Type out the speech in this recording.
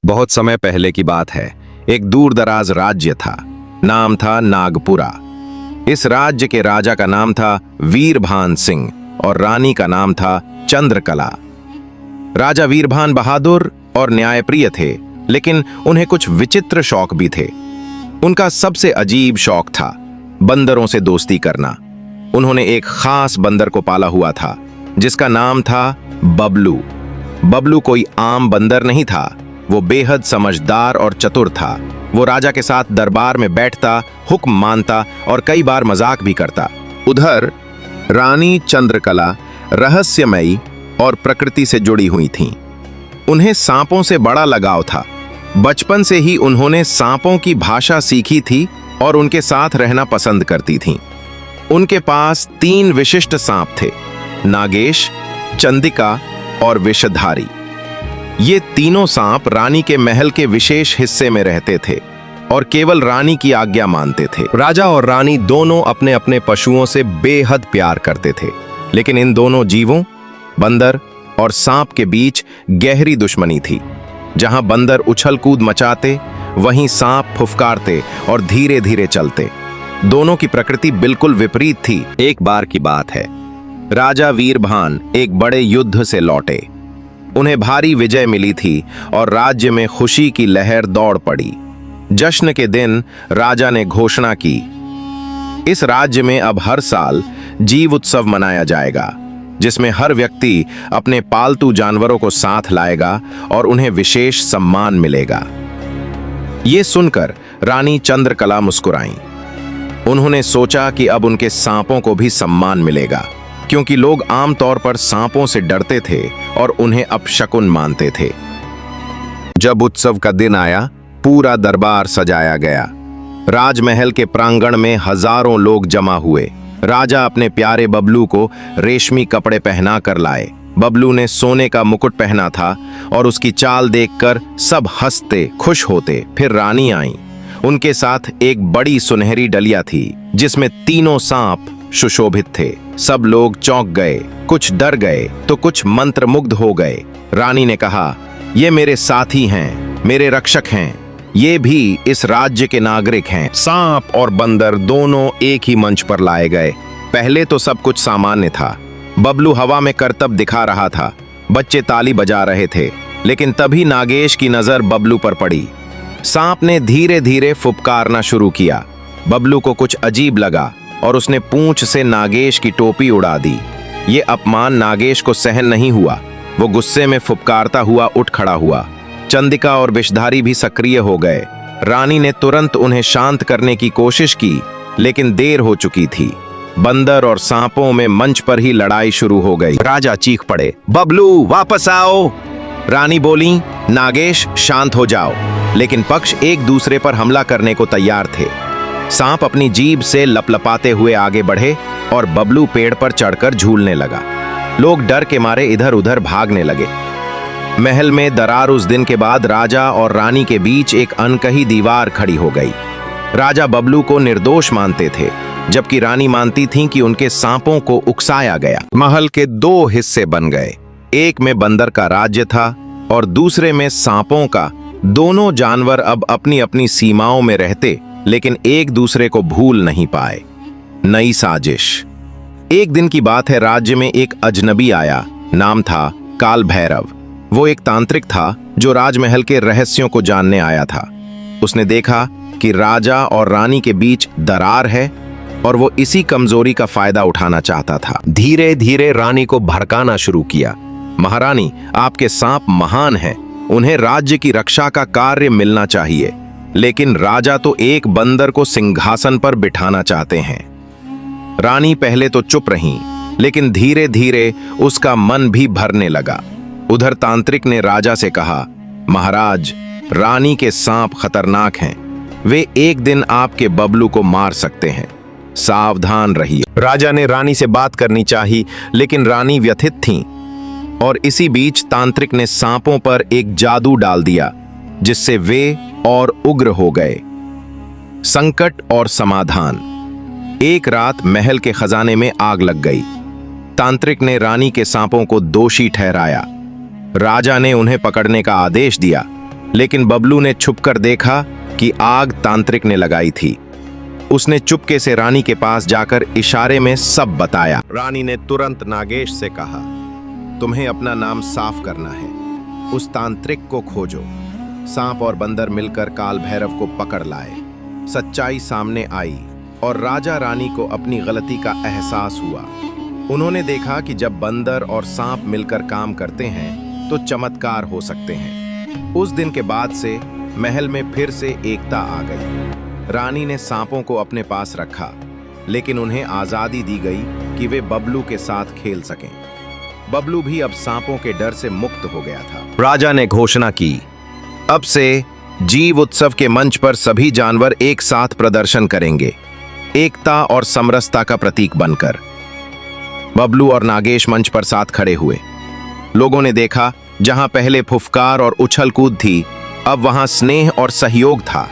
बहुत समय पहले की बात है। एक दूर दराज राज्य था। नाम था नागपुरा। इस राज्य के राजा का नाम था वीरभान सिंह और रानी का नाम था चंद्रकला। राजा वीरभान बहादुर और न्यायप्रिय थे, लेकिन उन्हें कुछ विचित्र शौक भी थे। उनका सबसे अजीब शौक था बंदरों से दोस्ती करना। उन्होंने एक खास बंदर को पाला हुआ था जिसका नाम था बबलू। बबलू कोई आम बंदर नहीं था, वो बेहद समझदार और चतुर था। वो राजा के साथ दरबार में बैठता, हुक्म मानता और कई बार मजाक भी करता। उधर रानी चंद्रकला रहस्यमयी और प्रकृति से जुड़ी हुई थीं। उन्हें सांपों से बड़ा लगाव था। बचपन से ही उन्होंने सांपों की भाषा सीखी थी और उनके साथ रहना पसंद करती थीं। उनके पास 3 विशिष्ट सांप थे, नागेश, चंदिका और विषधारी। ये तीनों सांप रानी के महल के विशेष हिस्से में रहते थे और केवल रानी की आज्ञा मानते थे। राजा और रानी दोनों अपने अपने पशुओं से बेहद प्यार करते थे, लेकिन इन दोनों जीवों, बंदर और सांप के बीच गहरी दुश्मनी थी। जहां बंदर उछल कूद मचाते, वहीं सांप फुफकारते और धीरे धीरे चलते। दोनों की प्रकृति बिल्कुल विपरीत थी। एक बार की बात है, राजा वीरभान एक बड़े युद्ध से लौटे। उन्हें भारी विजय मिली थी और राज्य में खुशी की लहर दौड़ पड़ी। जश्न के दिन राजा ने घोषणा की, इस राज्य में अब हर साल जीव उत्सव मनाया जाएगा, जिसमें हर व्यक्ति अपने पालतू जानवरों को साथ लाएगा और उन्हें विशेष सम्मान मिलेगा। ये सुनकर रानी चंद्रकला मुस्कुराईं। उन्होंने सोचा कि अब उनके सांपों को भी सम्मान मिलेगा, क्योंकि लोग आमतौर पर सांपों से डरते थे और उन्हें अपशकुन मानते थे। जब उत्सव का दिन आया, पूरा दरबार सजाया गया। राजमहल के प्रांगण में हजारों लोग जमा हुए। राजा अपने प्यारे बबलू को रेशमी कपड़े पहना कर लाए। बबलू ने सोने का मुकुट पहना था और उसकी चाल देखकर सब हंसते खुश होते। फिर रानी आई। उनके साथ एक बड़ी सुनहरी डलिया थी जिसमें तीनों सांप सुशोभित थे। सब लोग चौंक गए, कुछ डर गए तो कुछ मंत्रमुग्ध हो गए। रानी ने कहा, ये मेरे साथी हैं, मेरे रक्षक हैं, ये भी इस राज्य के नागरिक हैं। सांप और बंदर दोनों एक ही मंच पर लाए गए। पहले तो सब कुछ सामान्य था। बबलू हवा में करतब दिखा रहा था, बच्चे ताली बजा रहे थे, लेकिन तभी नागेश की नजर बबलू पर पड़ी। सांप ने धीरे धीरे फुफकारना शुरू किया। बबलू को कुछ अजीब लगा और उसने पूंछ से नागेश की टोपी उड़ा दी। ये अपमान नागेश को सहन नहीं हुआ। वो गुस्से में फुफकारता हुआ उठ खड़ा हुआ। चंदिका और विषधारी भी सक्रिय हो गए। रानी ने तुरंत उन्हें शांत करने की कोशिश की, लेकिन देर हो चुकी थी। बंदर और सांपों में मंच पर ही लड़ाई शुरू हो गई। राजा चीख पड़े, बबलू वापस आओ। रानी बोली, नागेश शांत हो जाओ। लेकिन पक्ष एक दूसरे पर हमला करने को तैयार थे। सांप अपनी जीभ से लपलपाते हुए आगे बढ़े और बबलू पेड़ पर चढ़कर झूलने लगा। लोग डर के मारे इधर उधर भागने लगे। महल में दरार उस दिन के बाद राजा और रानी के बीच एक अनकही दीवार खड़ी हो गई। राजा बबलू को निर्दोष मानते थे, जबकि रानी मानती थीं कि उनके सांपों को उकसाया गया। महल के 2 हिस्से बन गए। एक में बंदर का राज्य था और दूसरे में सांपों का। दोनों जानवर अब अपनी अपनी सीमाओं में रहते, लेकिन एक दूसरे को भूल नहीं पाए। नई साजिश। एक दिन की बात है, राज्य में एक अजनबी आया। नाम था काल भैरव। वो एक तांत्रिक था जो राजमहल के रहस्यों को जानने आया था। उसने देखा कि राजा और रानी के बीच दरार है और वो इसी कमजोरी का फायदा उठाना चाहता था। धीरे धीरे रानी को भड़काना शुरू किया। महारानी, आपके सांप महान हैं, उन्हें राज्य की रक्षा का कार्य मिलना चाहिए, लेकिन राजा तो एक बंदर को सिंहासन पर बिठाना चाहते हैं। रानी पहले तो चुप रही, लेकिन धीरे धीरे उसका मन भी भरने लगा। उधर तांत्रिक ने राजा से कहा, महाराज, रानी के सांप खतरनाक हैं। वे एक दिन आपके बबलू को मार सकते हैं, सावधान रहिए। राजा ने रानी से बात करनी चाहिए, लेकिन रानी व्यथित थीं। और इसी बीच तांत्रिक ने सांपों पर एक जादू डाल दिया, जिससे वे और उग्र हो गए। संकट और समाधान। एक रात महल के खजाने में आग लग गई। तांत्रिक ने रानी के सांपों को दोषी ठहराया। राजा ने उन्हें पकड़ने का आदेश दिया, लेकिन बबलू ने छुपकर देखा कि आग तांत्रिक ने लगाई थी। उसने चुपके से रानी के पास जाकर इशारे में सब बताया। रानी ने तुरंत नागेश से कहा, तुम्हें अपना नाम साफ करना है, उस तांत्रिक को खोजो। सांप और बंदर मिलकर काल भैरव को पकड़ लाए। सच्चाई सामने आई और राजा रानी को अपनी गलती का एहसास हुआ। उन्होंने देखा कि जब बंदर और सांप मिलकर काम करते हैं तो चमत्कार हो सकते हैं। उस दिन के बाद से महल में फिर से एकता आ गई। रानी ने सांपों को अपने पास रखा, लेकिन उन्हें आजादी दी गई कि वे बबलू के साथ खेल सकें। बबलू भी अब सांपों के डर से मुक्त हो गया था। राजा ने घोषणा की, अब से जीव उत्सव के मंच पर सभी जानवर एक साथ प्रदर्शन करेंगे, एकता और समरसता का प्रतीक बनकर। बबलू और नागेश मंच पर साथ खड़े हुए। लोगों ने देखा, जहां पहले फुफकार और उछल कूद थी, अब वहां स्नेह और सहयोग था।